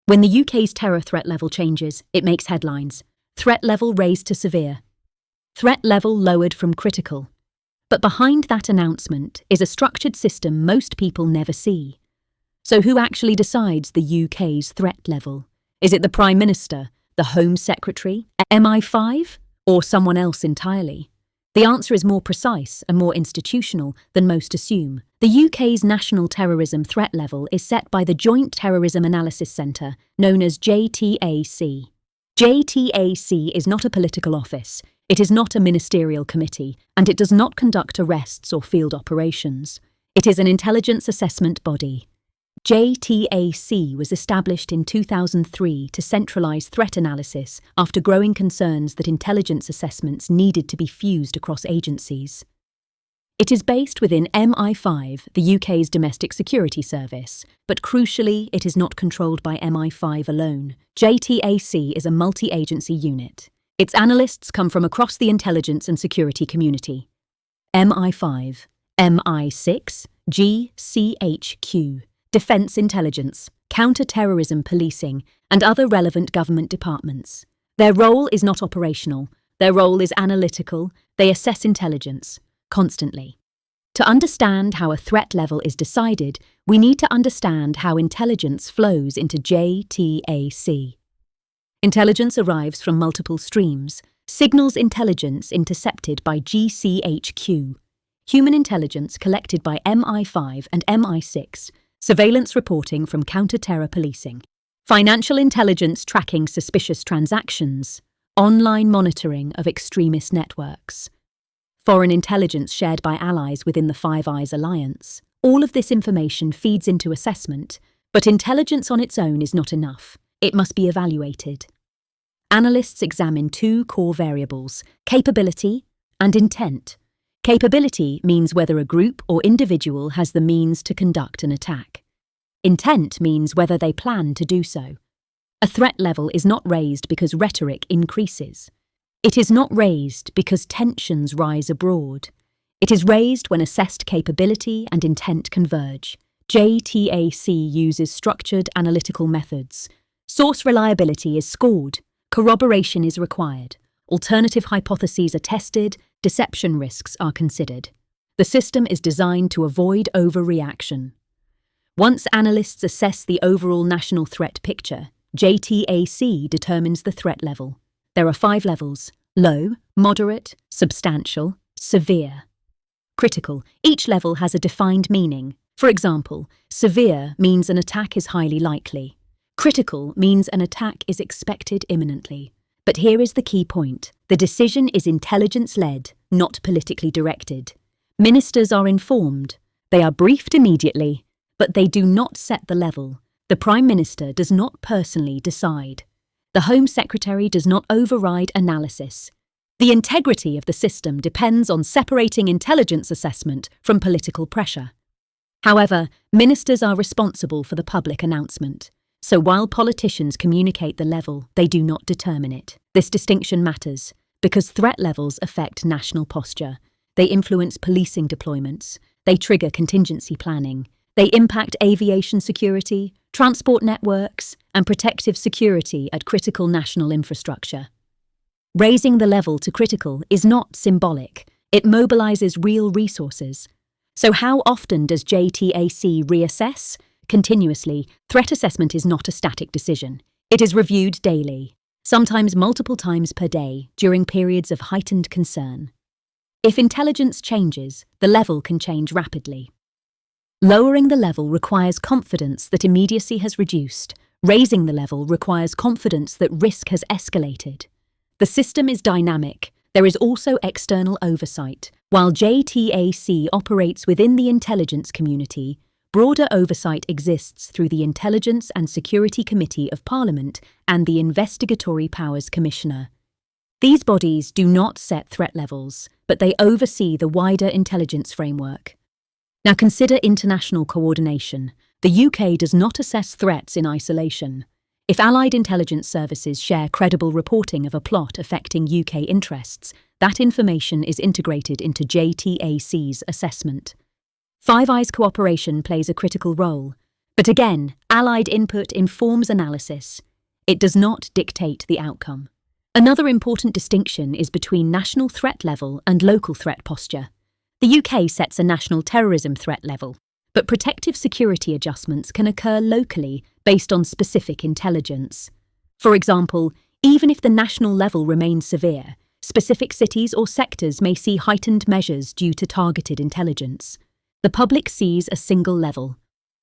When the UK's terror threat level changes, it makes headlines. Threat level raised to severe. Threat level lowered from critical. But behind that announcement is a structured system most people never see. So who actually decides the UK's threat level? Is it the Prime Minister, the Home Secretary, MI5, or someone else entirely? The answer is more precise and more institutional than most assume. The UK's national terrorism threat level is set by the Joint Terrorism Analysis Centre, known as JTAC. JTAC is not a political office, it is not a ministerial committee, and it does not conduct arrests or field operations. It is an intelligence assessment body. JTAC was established in 2003 to centralise threat analysis after growing concerns that intelligence assessments needed to be fused across agencies. It is based within MI5, the UK's domestic security service, but crucially, it is not controlled by MI5 alone. JTAC is a multi-agency unit. Its analysts come from across the intelligence and security community. MI5, MI6, GCHQ, Defence Intelligence, Counter-Terrorism Policing, and other relevant government departments. Their role is not operational. Their role is analytical. They assess intelligence constantly. To understand how a threat level is decided, we need to understand how intelligence flows into JTAC. Intelligence arrives from multiple streams. Signals intelligence intercepted by GCHQ. Human intelligence collected by MI5 and MI6. Surveillance reporting from counter-terror policing, financial intelligence tracking suspicious transactions, online monitoring of extremist networks, foreign intelligence shared by allies within the Five Eyes alliance. All of this information feeds into assessment, but intelligence on its own is not enough. It must be evaluated. Analysts examine two core variables: capability and intent. Capability means whether a group or individual has the means to conduct an attack. Intent means whether they plan to do so. A threat level is not raised because rhetoric increases. It is not raised because tensions rise abroad. It is raised when assessed capability and intent converge. JTAC uses structured analytical methods. Source reliability is scored. Corroboration is required. Alternative hypotheses are tested. Deception risks are considered. The system is designed to avoid overreaction. Once analysts assess the overall national threat picture, JTAC determines the threat level. There are 5 levels: low, moderate, substantial, severe. Critical. Each level has a defined meaning. For example, severe means an attack is highly likely. Critical means an attack is expected imminently. But here is the key point. The decision is intelligence-led, not politically directed. Ministers are informed. They are briefed immediately, but they do not set the level. The Prime Minister does not personally decide. The Home Secretary does not override analysis. The integrity of the system depends on separating intelligence assessment from political pressure. However, ministers are responsible for the public announcement. So while politicians communicate the level, they do not determine it. This distinction matters because threat levels affect national posture. They influence policing deployments. They trigger contingency planning. They impact aviation security, transport networks, and protective security at critical national infrastructure. Raising the level to critical is not symbolic. It mobilizes real resources. So how often does JTAC reassess? Continuously. Threat assessment is not a static decision. It is reviewed daily, sometimes multiple times per day during periods of heightened concern. If intelligence changes, the level can change rapidly. Lowering the level requires confidence that immediacy has reduced. Raising the level requires confidence that risk has escalated. The system is dynamic. There is also external oversight. While JTAC operates within the intelligence community, broader oversight exists through the Intelligence and Security Committee of Parliament and the Investigatory Powers Commissioner. These bodies do not set threat levels, but they oversee the wider intelligence framework. Now consider international coordination. The UK does not assess threats in isolation. If Allied intelligence services share credible reporting of a plot affecting UK interests, that information is integrated into JTAC's assessment. Five Eyes cooperation plays a critical role. But again, allied input informs analysis. It does not dictate the outcome. Another important distinction is between national threat level and local threat posture. The UK sets a national terrorism threat level, but protective security adjustments can occur locally based on specific intelligence. For example, even if the national level remains severe, specific cities or sectors may see heightened measures due to targeted intelligence. The public sees a single level.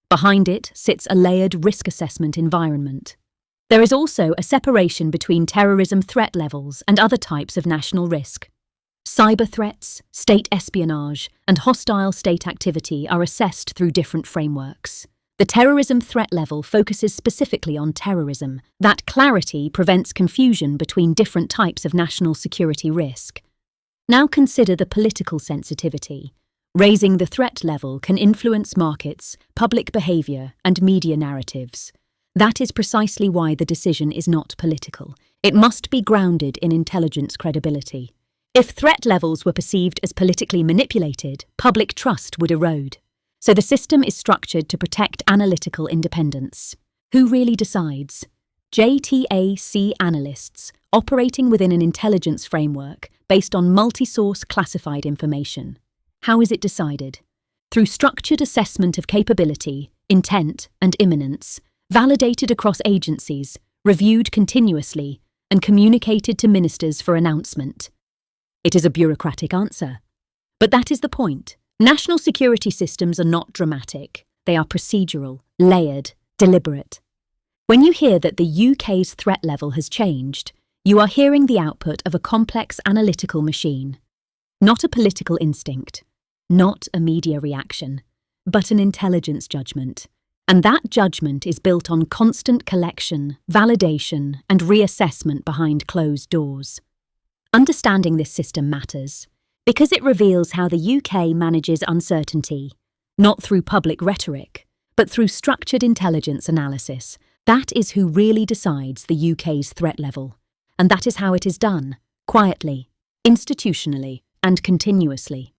Behind it sits a layered risk assessment environment. There is also a separation between terrorism threat levels and other types of national risk. Cyber threats, state espionage, and hostile state activity are assessed through different frameworks. The terrorism threat level focuses specifically on terrorism. That clarity prevents confusion between different types of national security risk. Now consider the political sensitivity. Raising the threat level can influence markets, public behaviour, and media narratives. That is precisely why the decision is not political. It must be grounded in intelligence credibility. If threat levels were perceived as politically manipulated, public trust would erode. So the system is structured to protect analytical independence. Who really decides? JTAC analysts, operating within an intelligence framework based on multi-source classified information. How is it decided? Through structured assessment of capability, intent, and imminence, validated across agencies, reviewed continuously, and communicated to ministers for announcement. It is a bureaucratic answer. But that is the point. National security systems are not dramatic. They are procedural, layered, deliberate. When you hear that the UK's threat level has changed, you are hearing the output of a complex analytical machine. Not a political instinct, not a media reaction, but an intelligence judgment. And that judgment is built on constant collection, validation, and reassessment behind closed doors. Understanding this system matters, because it reveals how the UK manages uncertainty, not through public rhetoric, but through structured intelligence analysis. That is who really decides the UK's threat level, and that is how it is done, quietly, institutionally, and continuously.